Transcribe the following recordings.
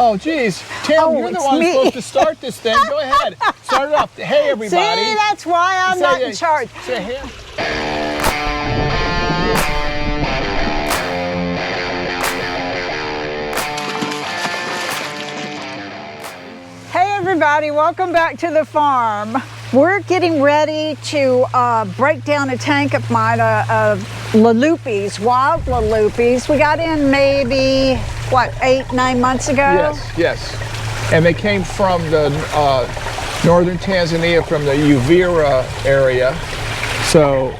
Oh, geez. Tam, you're the one who's supposed to start this thing. Go ahead. Start it up. Hey, everybody. See, that's why I'm not in charge. Say hey. Hey, everybody. Welcome back to the farm. We're getting ready to break down a tank of mine of Leleupi's, wild Leleupi's. We got in maybe, what, 8-9 months ago? Yes, yes. And they came from the northern Tanzania, from the Uvira area. So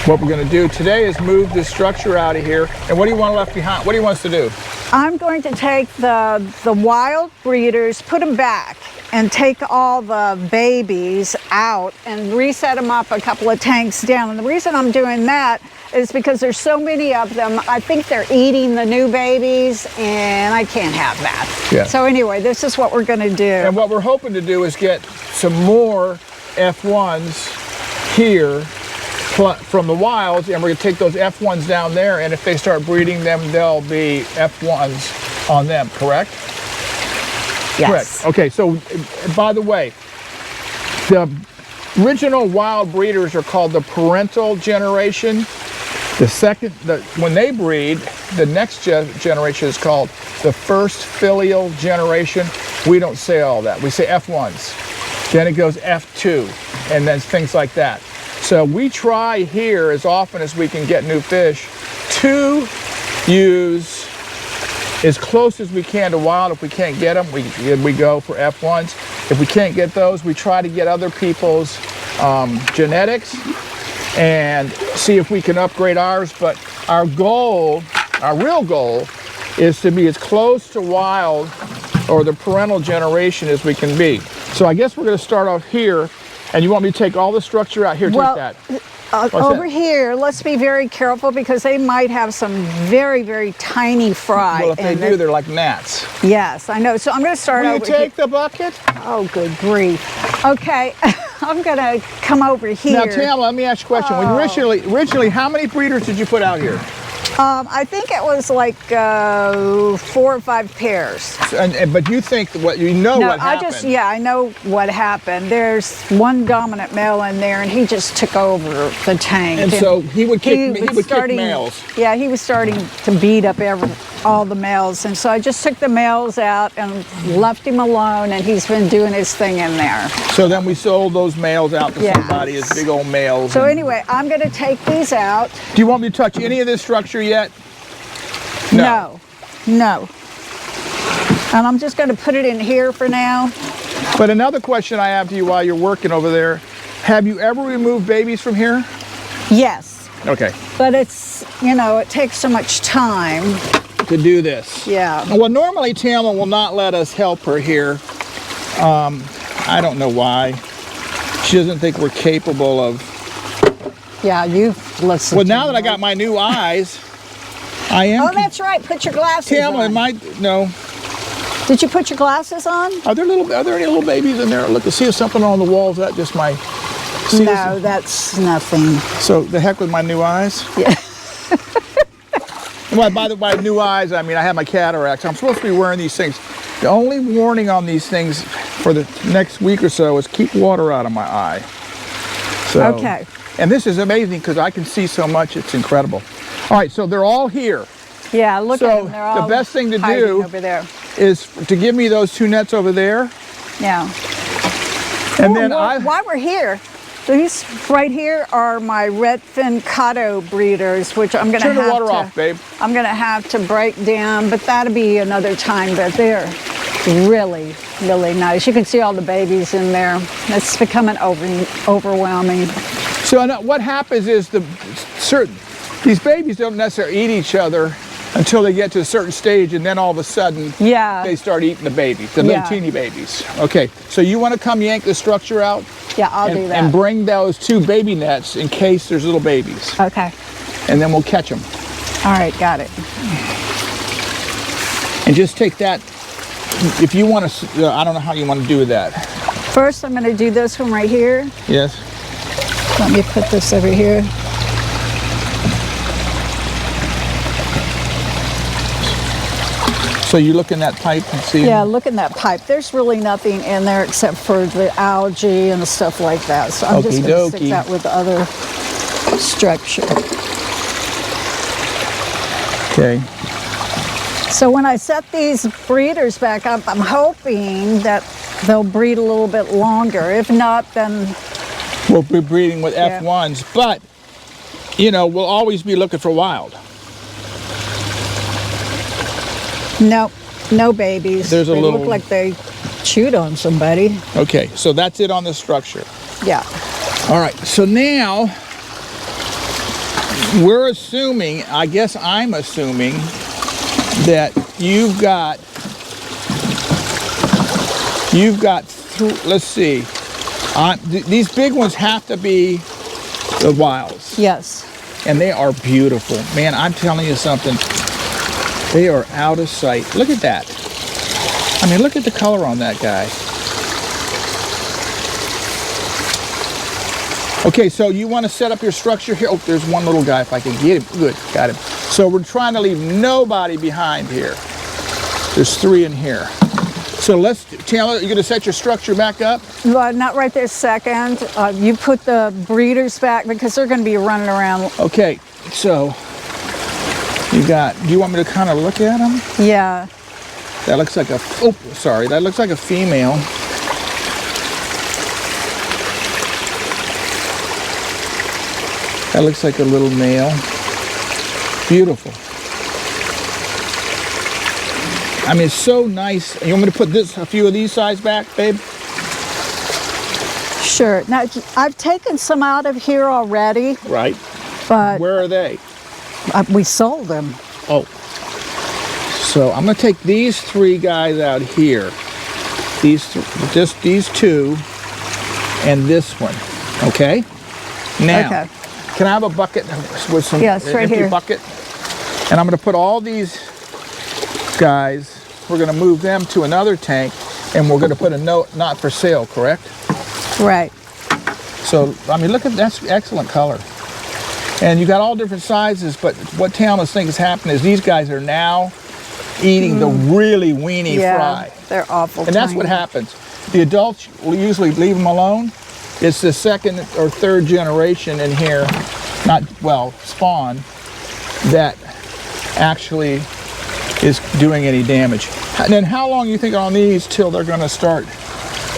what we're going to do today is move this structure out of here. And what do you want left behind? What do you want us to do? I'm going to take the wild breeders, put them back, and take all the babies out and reset them up a couple of tanks down. And the reason I'm doing that is because there's so many of them. I think they're eating the new babies, and I can't have that. Yeah. So anyway, this is what we're going to do. And what we're hoping to do is get some more F1s here from the wilds, and we're going to take those F1s down there, and if they start breeding them, there'll be F1s on them, correct? Yes. Correct. Okay, so by the way, the original wild breeders are called the parental generation. When they breed, the next generation is called the first filial generation. We don't say all that. We say F1s. Then it goes F2, and then things like that. So we try here, as often as we can get new fish, to use as close as we can to wild. If we can't get them, we go for F1s. If we can't get those, we try to get other people's genetics and see if we can upgrade ours. But our goal, our real goal, is to be as close to wild or the parental generation as we can be. So I guess we're going to start off here. And you want me to take all the structure out here? Well, take that. Over here, let's be very careful because they might have some very, very tiny fry. Well, if they do, they're like gnats. Yes, I know. So I'm going to start over here. Will you take the bucket? Oh, good grief. Okay, I'm going to come over here. Now, Tamela, let me ask you a question. When originally, how many breeders did you put out here? I think it was like 4 or 5 pairs. But you think what happened? I know what happened. There's one dominant male in there, and he just took over the tank. And so he would kick males. Yeah, he was starting to beat up all the males, and so I just took the males out and left him alone, and he's been doing his thing in there. So then we sold those males out to somebody as big old males. So anyway, I'm going to take these out. Do you want me to touch any of this structure yet? No. And I'm just going to put it in here for now. But another question I have to you while you're working over there, have you ever removed babies from here? Yes. Okay. But it's, it takes so much time to do this. Yeah. Well, normally Tamela will not let us help her here. I don't know why. She doesn't think we're capable of. Yeah, listen. Well, now that I got my new eyes, I am. Oh, that's right. Put your glasses on. Tamela, no. Did you put your glasses on? Are there any little babies in there? Look, to see if something on the walls. Is that just my? No, that's nothing. So the heck with my new eyes. Yeah. Well, by the way, new eyes, I mean I have my cataracts. I'm supposed to be wearing these things. The only warning on these things for the next week or so is keep water out of my eye. So, okay. And this is amazing because I can see so much. It's incredible. All right, so they're all here. Yeah, look at them. They're all the best thing to do over there is to give me those 2 nets over there. Yeah. And then while we're here, these right here are my redfin cotto breeders, which I'm going to have to... Turn the water off, babe. I'm going to have to break down, but that'll be another time. But they're really, really nice. You can see all the babies in there. It's becoming overwhelming. So what happens is these babies don't necessarily eat each other until they get to a certain stage, and then all of a sudden they start eating the babies, the little teeny babies. Okay, so you want to come yank the structure out? Yeah, I'll do that. And bring those 2 baby nets in case there's little babies. Okay. And then we'll catch them. All right, got it. And just take that, if you want to, I don't know how you want to do that. First, I'm going to do this one right here. Yes. Let me put this over here. So you look in that pipe and see? Yeah, look in that pipe. There's really nothing in there except for the algae and stuff like that. So I'm just going to stick that with the other structure. Okay. So when I set these breeders back up, I'm hoping that they'll breed a little bit longer. If not, then we'll be breeding with F1s, but you know, we'll always be looking for wild. Nope, no babies. They look like they chewed on somebody. Okay, so that's it on the structure. Yeah. All right, so now we're assuming, I guess I'm assuming, that you've got let's see, these big ones have to be the wilds. Yes. And they are beautiful. Man, I'm telling you something. They are out of sight. Look at that. I mean, look at the color on that guy. Okay, so you want to set up your structure here. Oh, there's one little guy, if I can get him. Good, got him. So we're trying to leave nobody behind here. There's 3 in here. So let's, Tamela, you're going to set your structure back up? Well, not right this second. You put the breeders back because they're going to be running around. Okay, so do you want me to kind of look at them? Yeah. That looks like a, oh, sorry, that looks like a female. That looks like a little male. Beautiful. I mean, it's so nice. You want me to put a few of these sides back, babe? Sure. Now, I've taken some out of here already. Right. But where are they? We sold them. Oh. So I'm going to take these 3 guys out here. Just these 2 and this one. Okay? Now, okay. Can I have a bucket with some right here. bucket? And I'm going to put all these guys, we're going to move them to another tank, and we're going to put a note, not for sale, correct? Right. So, I mean, look at that's excellent color. And you got all different sizes, but what Tamela's thinking is happening is these guys are now eating the really weeny fry. They're awful. And that's what happens. The adults will usually leave them alone. It's the 2nd or 3rd generation in here, spawn, that actually is doing any damage. And then how long you think on these till they're going to start,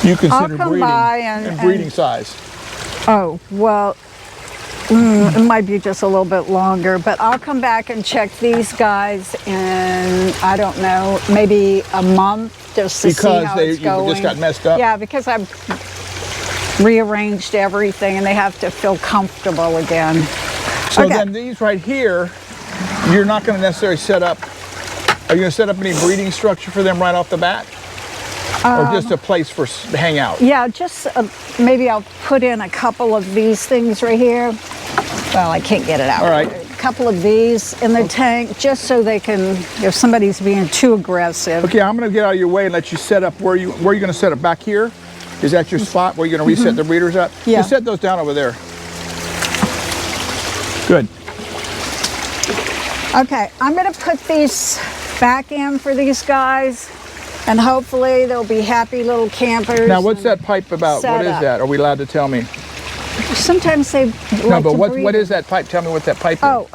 you consider breeding and breeding size? Oh, well, it might be just a little bit longer, but I'll come back and check these guys in, I don't know, maybe a month just to see how it's going. Because they just got messed up? Yeah, because I've rearranged everything and they have to feel comfortable again. So then these right here, you're not going to necessarily set up, are you going to set up any breeding structure for them right off the bat? Or just a place for hang out? Yeah, just maybe I'll put in a couple of these things right here. Well, I can't get it out. All right. A couple of these in the tank, just so they can, if somebody's being too aggressive. Okay, I'm going to get out of your way and let you set up where you going to set up back here. Is that your spot where you're going to reset the breeders up? Yeah. Just set those down over there. Good. Okay, I'm going to put these back in for these guys, and hopefully they'll be happy little campers. Now, what's that pipe about? What is that? Are we allowed to tell me? Sometimes they No, but what is that pipe? Tell me what that pipe is. Oh,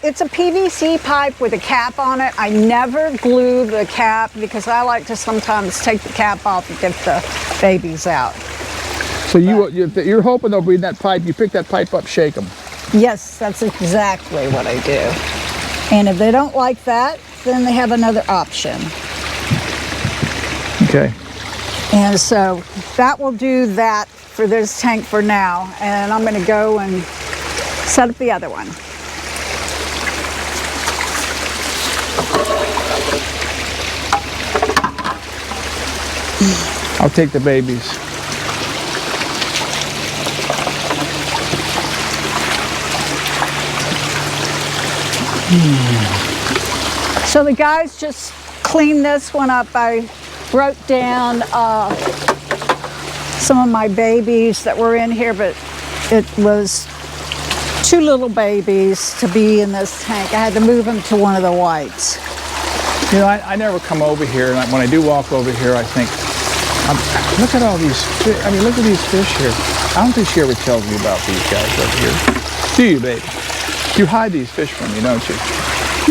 it's a PVC pipe with a cap on it. I never glue the cap because I like to sometimes take the cap off and get the babies out. So you're hoping they'll breed in that pipe. You pick that pipe up, shake them. Yes, that's exactly what I do. And if they don't like that, then they have another option. Okay. And so that will do that for this tank for now. And I'm going to go and set up the other one. I'll take the babies. So the guys just cleaned this one up. I wrote down some of my babies that were in here, but it was too little babies to be in this tank. I had to move them to one of the whites. You know, I never come over here, and when I do walk over here, I think, look at all these fish. I mean, look at these fish here. I don't think she ever tells me about these guys over here. Do you, baby? You hide these fish from me, don't you?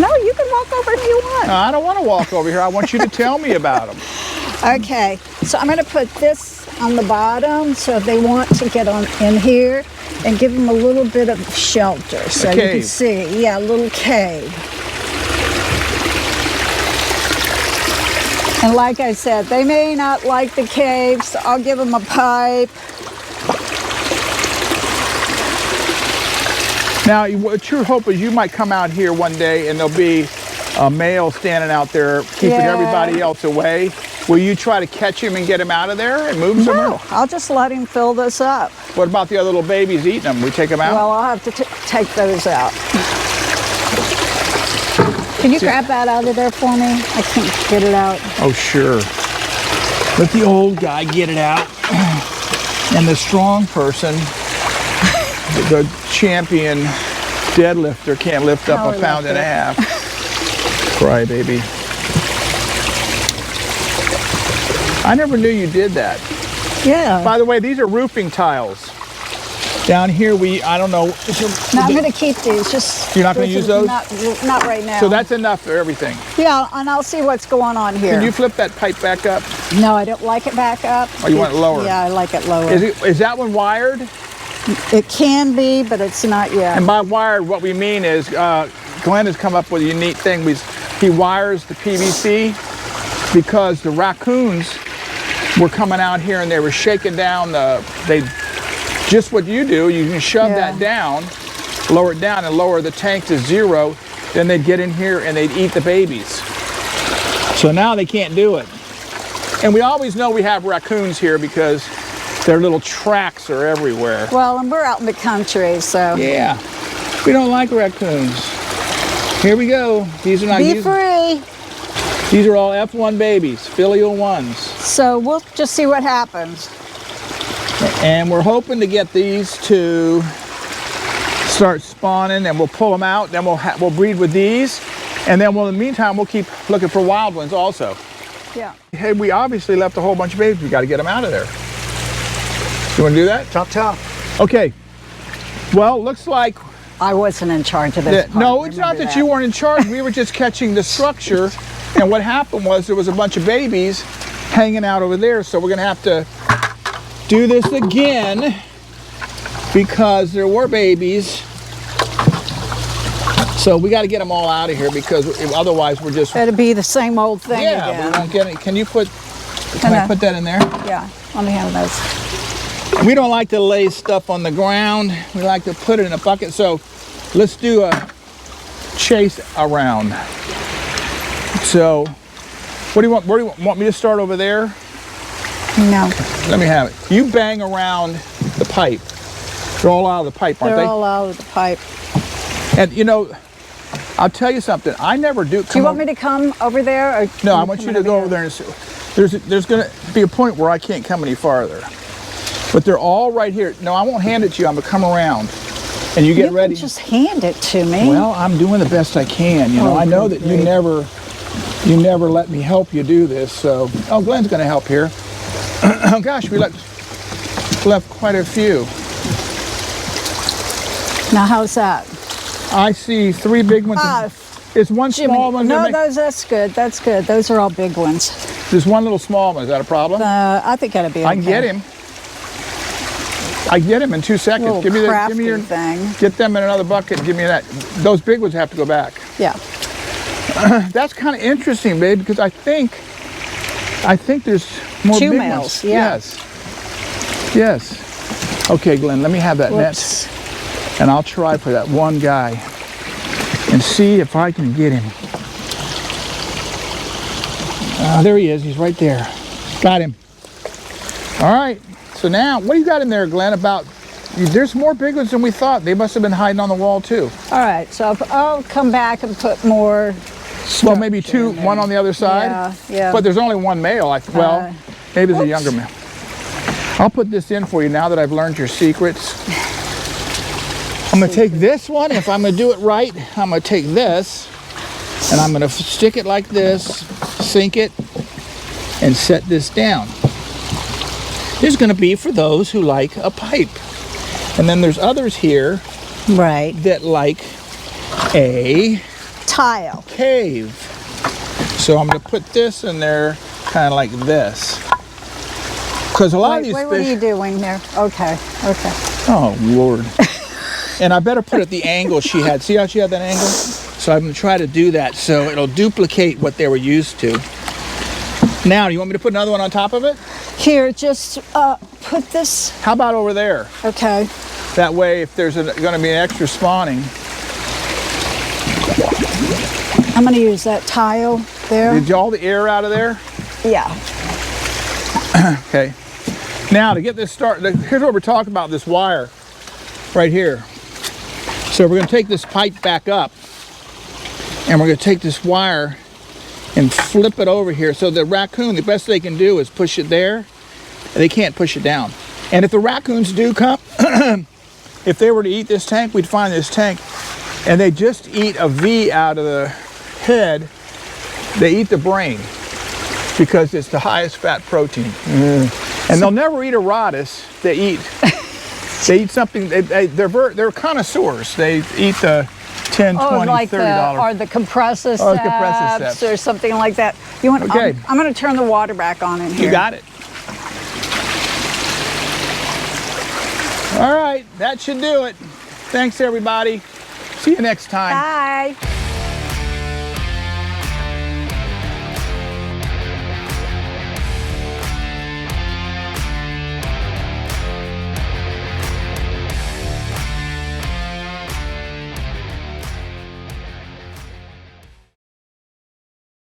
No, you can walk over if you want. No, I don't want to walk over here. I want you to tell me about them. Okay, so I'm going to put this on the bottom, so if they want to get on in here, and give them a little bit of shelter, so you can see. Yeah, a little cave. And like I said, they may not like the caves. So I'll give them a pipe. Now, what your hope is you might come out here one day and there'll be a male standing out there keeping everybody else away. Will you try to catch him and get him out of there and move him somewhere? No, I'll just let him fill this up. What about the other little babies eating them? We take them out? Well, I'll have to take those out. Can you grab that out of there for me? I can't get it out. Oh, sure. Let the old guy get it out. And the strong person, the champion deadlifter, can't lift up a pound and a half. Cry, baby. I never knew you did that. Yeah. By the way, these are roofing tiles. Down here, I don't know. No, I'm going to keep these. Just you're not going to use those? Not right now. So that's enough for everything. Yeah, and I'll see what's going on here. Can you flip that pipe back up? No, I don't like it back up. Oh, you want it lower? Yeah, I like it lower. Is that one wired? It can be, but it's not yet. And by wired, what we mean is Glenn has come up with a unique thing. He wires the PVC because the raccoons were coming out here and they were shaking down just what you do, you can shove that down, lower it down and lower the tank to 0, then they'd get in here and they'd eat the babies. So now they can't do it. And we always know we have raccoons here because their little tracks are everywhere. Well, and we're out in the country, so. Yeah, we don't like raccoons. Here we go. These are not Be free. These are all F1 babies, filial ones. So we'll just see what happens. And we're hoping to get these to start spawning, and we'll pull them out. Then we'll breed with these, and then in the meantime we'll keep looking for wild ones also. Yeah. Hey, we obviously left a whole bunch of babies. We got to get them out of there. You want to do that? Tough. Okay. Well, looks like I wasn't in charge of this part. no, it's not that you weren't in charge. We were just catching the structure, and what happened was there was a bunch of babies hanging out over there. So we're going to have to do this again because there were babies. So we got to get them all out of here because otherwise we're just... It'll be the same old thing again. Yeah, we won't get it. Can I put that in there? Yeah, let me have those. We don't like to lay stuff on the ground. We like to put it in a bucket. So let's do a chase around. So what do you want? Where do you want me to start over there? No. Let me have it. You bang around the pipe. They're all out of the pipe, aren't they? They're all out of the pipe. And you know, I'll tell you something. I never do. Do you want me to come over there? Or no, I want you to go over there and see. There's going to be a point where I can't come any farther. But they're all right here. No, I won't hand it to you. I'm going to come around. And you get ready. You can just hand it to me. Well, I'm doing the best I can. You know, I know that you never let me help you do this. So, oh, Glenn's going to help here. Oh gosh, we left quite a few. Now, how's that? I see 3 big ones. Is one small one? No, that's good. That's good. Those are all big ones. There's one little small one. Is that a problem? I think that'll be okay. I can get him. I can get him in 2 seconds. Give me your thing. Get them in another bucket and give me that. Those big ones have to go back. Yeah. That's kind of interesting, babe, because I think there's more 2 big males. ones. Yeah. Yes. Okay, Glenn, let me have that net. And I'll try for that one guy and see if I can get him. There he is. He's right there. Got him. All right. So now, what do you got in there, Glenn? There's more big ones than we thought. They must have been hiding on the wall, too. All right. So I'll come back and put more. Well, maybe 2, one on the other side. Yeah. But there's only one male. Maybe it's a younger male. I'll put this in for you now that I've learned your secrets. I'm going to take this one. If I'm going to do it right, I'm going to take this. And I'm going to stick it like this, sink it, and set this down. This is going to be for those who like a pipe. And then there's others here Right. that like a Tile. cave. So I'm going to put this in there kind of like this. Because a lot of these Wait, fish... what are you doing there? Okay, okay. Oh, Lord. And I better put it the angle she had. See how she had that angle? So I'm going to try to do that so it'll duplicate what they were used to. Now, do you want me to put another one on top of it? Here, just put this. How about over there? Okay. That way, if there's going to be an extra spawning. I'm going to use that tile there. Did you all the air out of there? Yeah. Okay. Now, to get this started, here's what we're talking about, this wire right here. So we're going to take this pipe back up, and we're going to take this wire and flip it over here. So the raccoon, the best they can do is push it there. They can't push it down. And if the raccoons do come, if they were to eat this tank, we'd find this tank, and they just eat a V out of the head. They eat the brain because it's the highest fat protein. And they'll never eat a Rhodus. They eat something. They're connoisseurs. They eat the $10, $20, like $30. or the compressive Oh, the compressive steps. or something like that. You want? Okay. I'm going to turn the water back on in here. You got it. All right, that should do it. Thanks, everybody. See you next time. Bye.